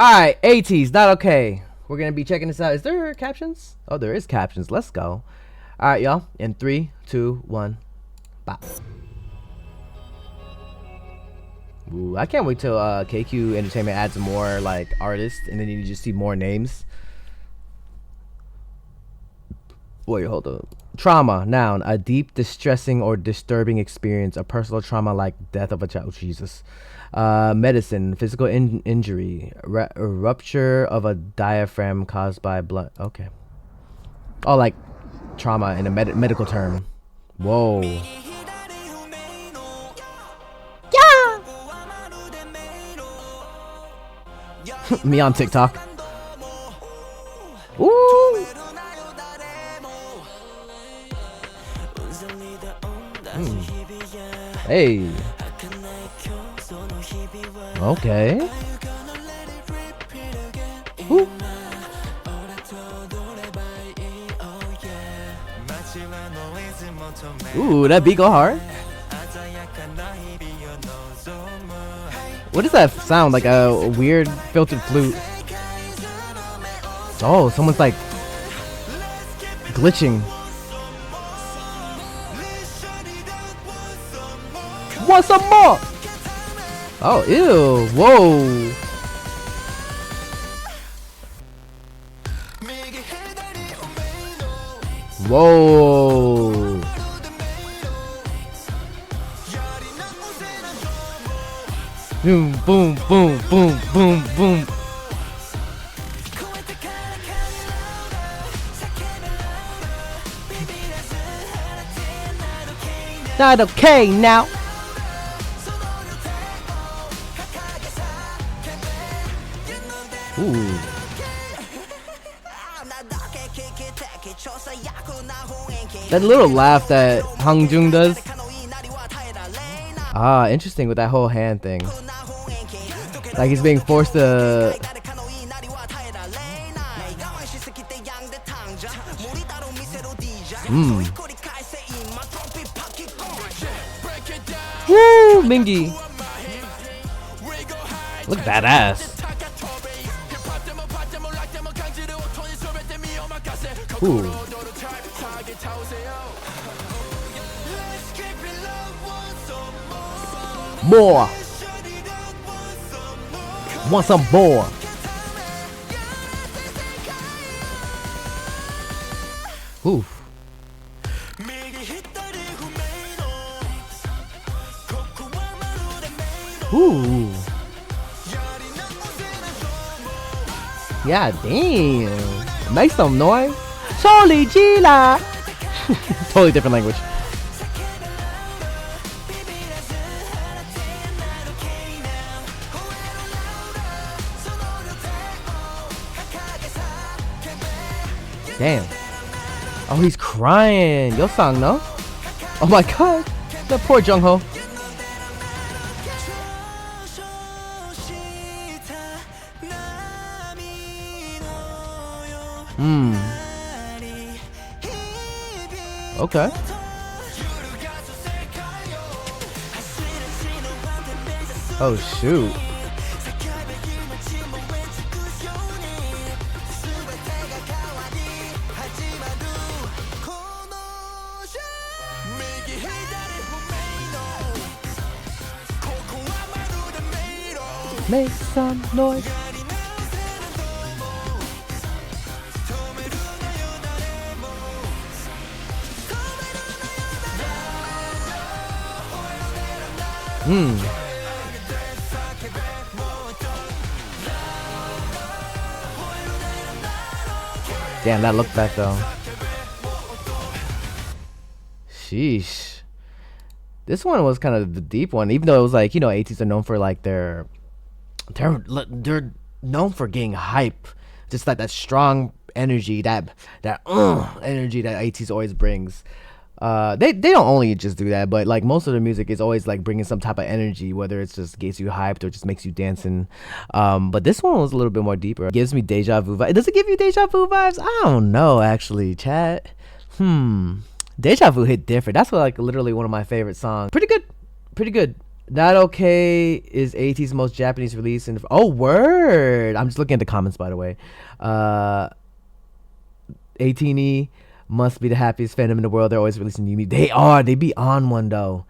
Alright, Ateez, not okay. We're gonna be checking this out. Is there captions? Oh, there is captions. Let's go. Alright, y'all. In 3, 2, 1. Bop. Ooh, I can't wait till KQ Entertainment adds more like artists, and then you just see more names. Wait, hold up. Trauma, noun, a deep, distressing, or disturbing experience, a personal trauma like death of a child. Oh, Jesus. Medicine, physical injury, rupture of a diaphragm caused by blood. Okay. Oh, like trauma in a medical term. Whoa. Yeah. Me on TikTok. Ooh. Hey. Okay. Ooh. Ooh, that beat go hard. What does that sound like? A weird filtered flute. Oh, someone's like glitching. Want some more? Oh, ew. Whoa. Whoa. Boom, boom, boom, boom, boom, boom. Not okay now. Ooh. That little laugh that Hangjung does. Ah, interesting with that whole hand thing. Like he's being forced to. Woo, Mingy. Look badass. Ooh. More. Want some more? Ooh. Ooh. Yeah, damn. Make some noise. Soli Gila. Totally different language. Damn. Oh, he's crying. Your song, no? Oh my god. That poor Jungho. Okay. Oh shoot. Make some noise. Damn, that looked back though. Sheesh. This one was kind of the deep one, even though it was like, you know, Ateez are known for like they're known for getting hype, just like that strong energy, that energy that Ateez always brings. They don't only just do that, but like most of the music is always like bringing some type of energy, whether it's just gets you hyped or just makes you dancing. But this one was a little bit more deeper. It gives me deja vu vibes. Does it give you deja vu vibes? I don't know, actually, chat. Deja vu hit different. That's what, like, literally one of my favorite songs. Pretty good. Not okay is Ateez's most Japanese release in. Oh, word! I'm just looking at the comments, by the way. 18E must be the happiest fandom in the world. They're always releasing new music. They are. They be on one though.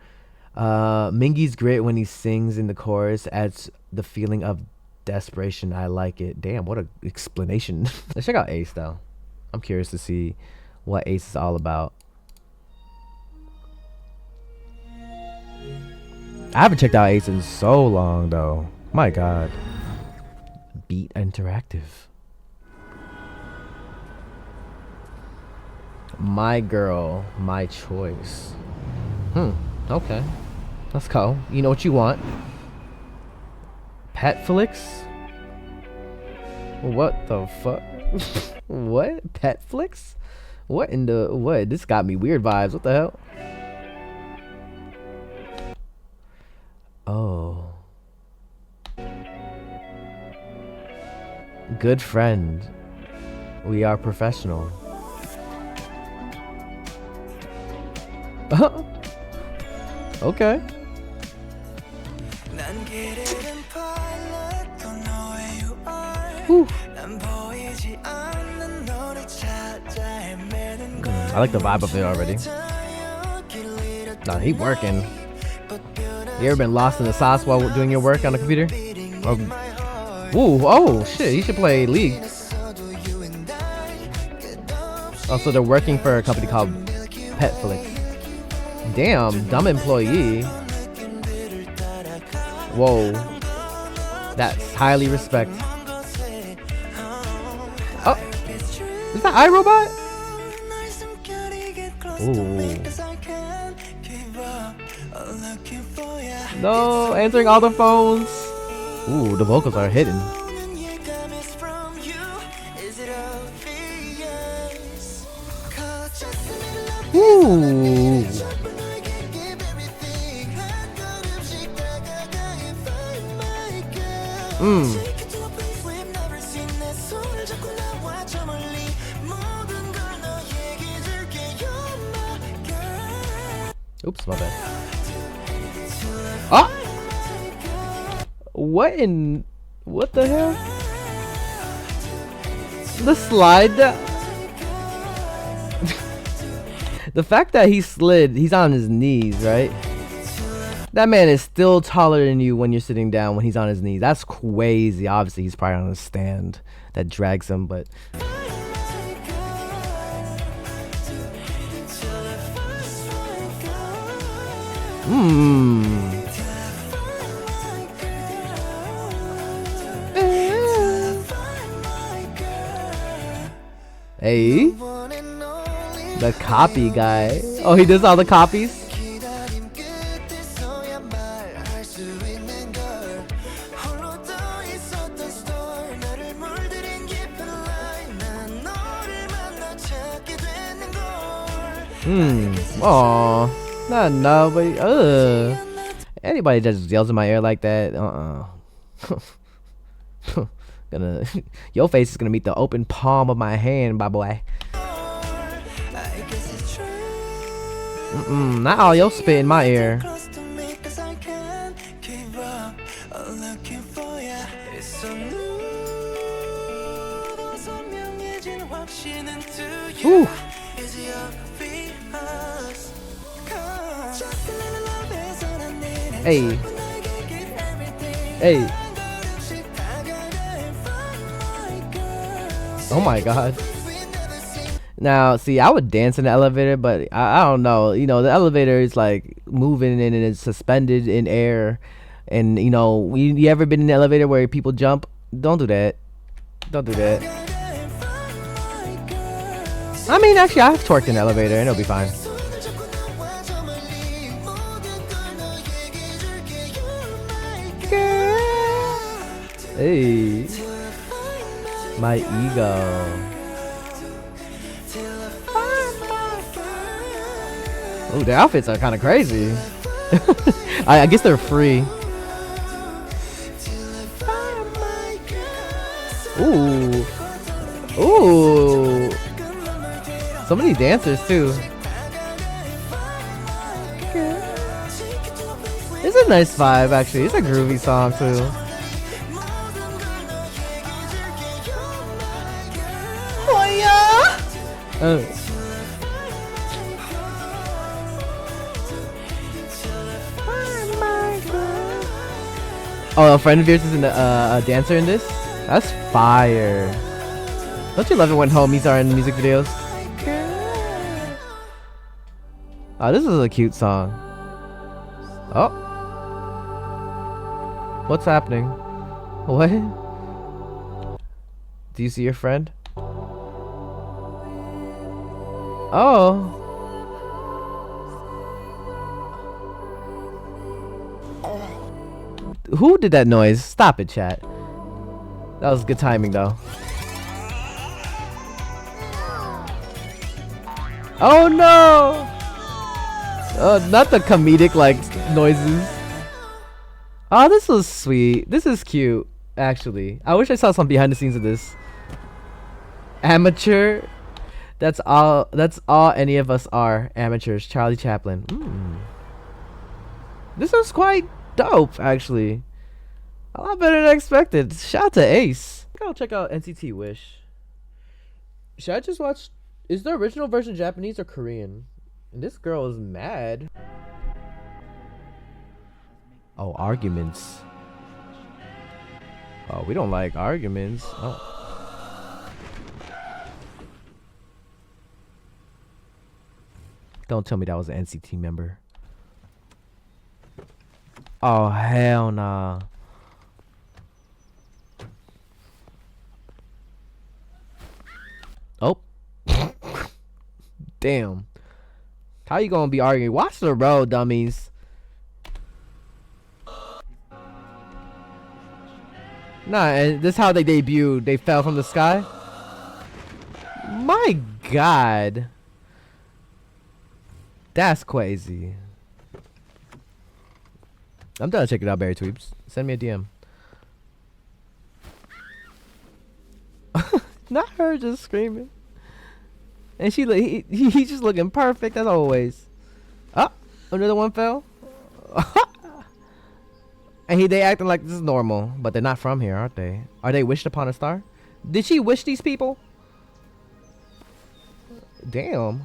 Mingy's great when he sings in the chorus. Adds the feeling of desperation. I like it. Damn, what a explanation. Let's check out Ace though. I'm curious to see what Ace is all about. I haven't checked out Ace in so long though. My god. Beat Interactive. My girl, my choice. Okay. Let's go. You know what you want. Petflix? What the fuck? What? Petflix? What in the what? This got me weird vibes. What the hell? Oh. Good friend. We are professional. Okay. Whew. I like the vibe of it already. Nah, he working. You ever been lost in the sauce while doing your work on the computer? Ooh, oh shit, he should play League. Oh, so they're working for a company called Petflix. Damn, dumb employee. Whoa. That's highly respect. Oh, is that iRobot? Ooh. No, answering all the phones. Ooh, the vocals are hidden. Ooh. Oops, my bad. Ah! What the hell? The slide that the fact that he slid, he's on his knees, right? That man is still taller than you when you're sitting down when he's on his knees. That's crazy. Obviously, he's probably on a stand that drags him, but Hey, the copy guy. Oh, he does all the copies. Aw, not nobody. Anybody that just yells in my ear like that, gonna your face is gonna meet the open palm of my hand, my boy. Not all your spit in my ear. Ooh. Hey. Hey. Oh my god. Now, see, I would dance in the elevator, but I don't know. You know, the elevator is like moving and it's suspended in air. And, you know, you ever been in the elevator where people jump? Don't do that. Don't do that. I mean, actually, I've twerked in the elevator and it'll be fine. Hey, my ego. Oh, their outfits are kind of crazy. I guess they're free. Ooh, ooh. So many dancers too. Isn't nice vibe actually. It's a groovy song too. Oh yeah. Oh, a friend of yours is a dancer in this? That's fire. Don't you love it when homies are in music videos? Oh, this is a cute song. Oh. What's happening? What? Do you see your friend? Oh. Who did that noise? Stop it, chat. That was good timing, though. Oh no! Not the comedic like noises. Oh, this was sweet. This is cute, actually. I wish I saw some behind the scenes of this. Amateur. That's all any of us are. Amateurs. Charlie Chaplin. This was quite dope, actually. A lot better than expected. Shout out to Ace. I'll check out NCT Wish. Should I just watch? Is the original version Japanese or Korean? And this girl is mad. Oh, arguments. Oh, we don't like arguments. Oh. Don't tell me that was an NCT member. Oh, hell nah. Oh. Damn. How you gonna be arguing? Watch the road, dummies. Nah, and this is how they debuted. They fell from the sky. My God. That's crazy. I'm done checking out Berry Tweeps. Send me a DM. Not her just screaming. And he's just looking perfect as always. Oh, another one fell. And they acting like this is normal, but they're not from here, aren't they? Are they wished upon a star? Did she wish these people? Damn.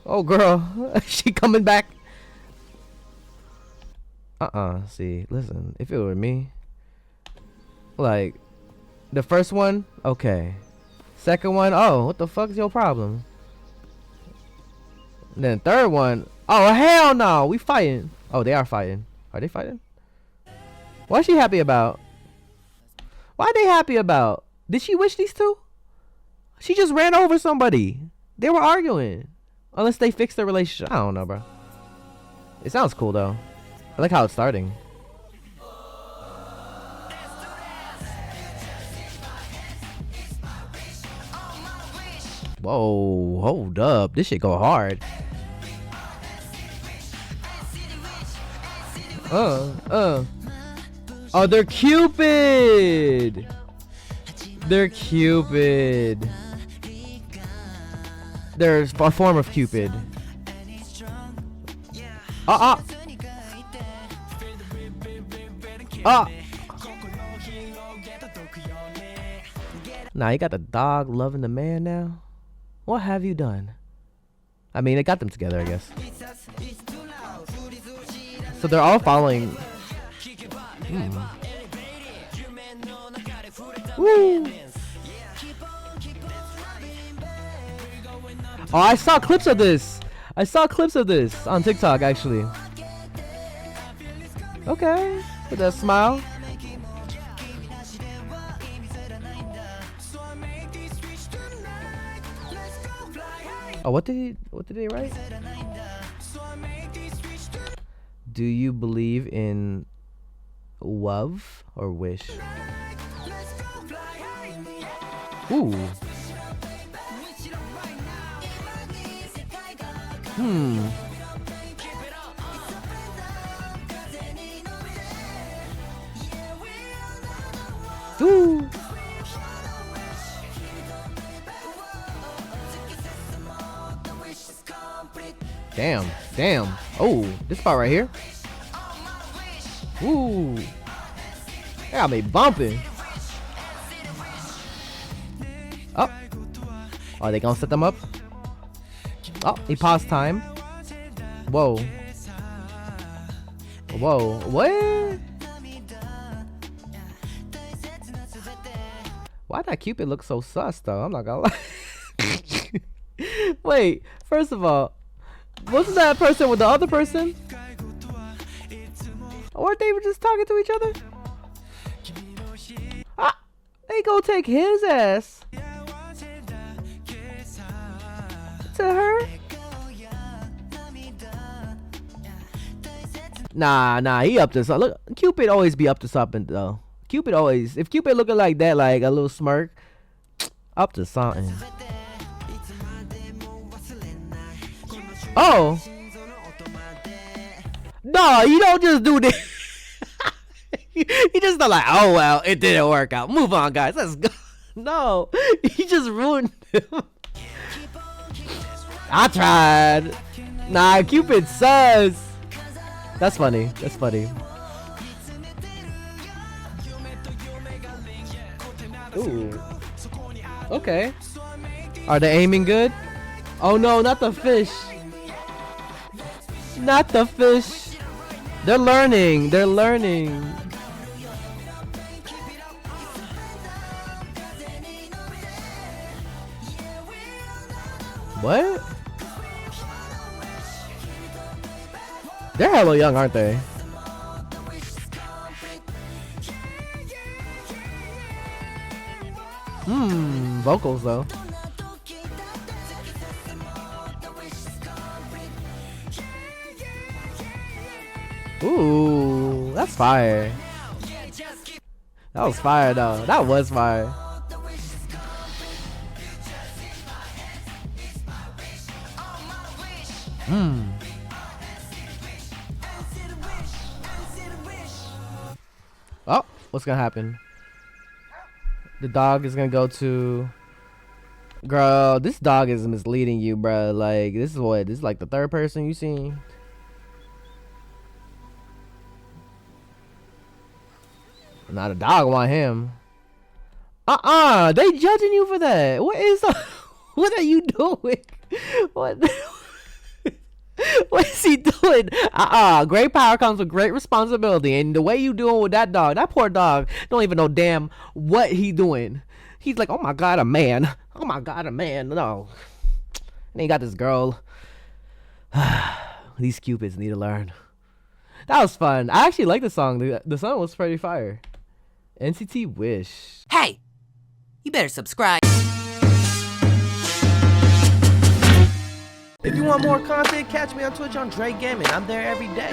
Oh girl, she coming back. See, listen, if it were me, like the first one, okay. Second one, oh, what the fuck is your problem? And then third one, oh hell no, we fighting. Oh, they are fighting. Are they fighting? What's she happy about? Why are they happy about? Did she wish these two? She just ran over somebody. They were arguing. Unless they fixed their relationship. I don't know, bro. It sounds cool though. I like how it's starting. Whoa, hold up. This shit go hard. Oh, they're Cupid. They're Cupid. They're a form of Cupid. Nah, you got the dog loving the man now? What have you done? I mean, it got them together, I guess. So they're all following. Woo! Oh, I saw clips of this. I saw clips of this on TikTok, actually. Okay, with that smile. Oh, what did they write? Do you believe in love or wish? Ooh. Ooh. Damn. Oh, this part right here. Ooh. They got me bumping. Oh. Are they gonna set them up? Oh, he paused time. Whoa. Whoa. What? Why that Cupid look so sus though? I'm not gonna lie. Wait, first of all, wasn't that person with the other person? Or they were just talking to each other? Ah, they go take his ass to her? Nah, he up to something. Look, Cupid always be up to something though. Cupid always, if Cupid looking like that, like a little smirk, up to something. Oh. No, you don't just do this. You just not like, oh well, it didn't work out. Move on, guys. Let's go. No, he just ruined him. I tried. Nah, Cupid says. That's funny. That's funny. Ooh. Okay. Are they aiming good? Oh no, not the fish. Not the fish. They're learning. They're learning. What? They're hella young, aren't they? Vocals though. Ooh, that's fire. That was fire though. That was fire. Oh, what's gonna happen? The dog is gonna go to. Girl, this dog is misleading you, bro. Like, this is what? This is like the third person you seen. Now the dog want him. They judging you for that. What is what are you doing? What what is he doing? Great power comes with great responsibility, and the way you doing with that dog, that poor dog don't even know damn what he doing. He's like, oh my god, a man. Oh my god, a man. No. And he got this girl. These Cupids need to learn. That was fun. I actually like the song. The song was pretty fire. NCT Wish. Hey, you better subscribe. If you want more content, catch me on Twitch on JREAMERS. I'm there every day.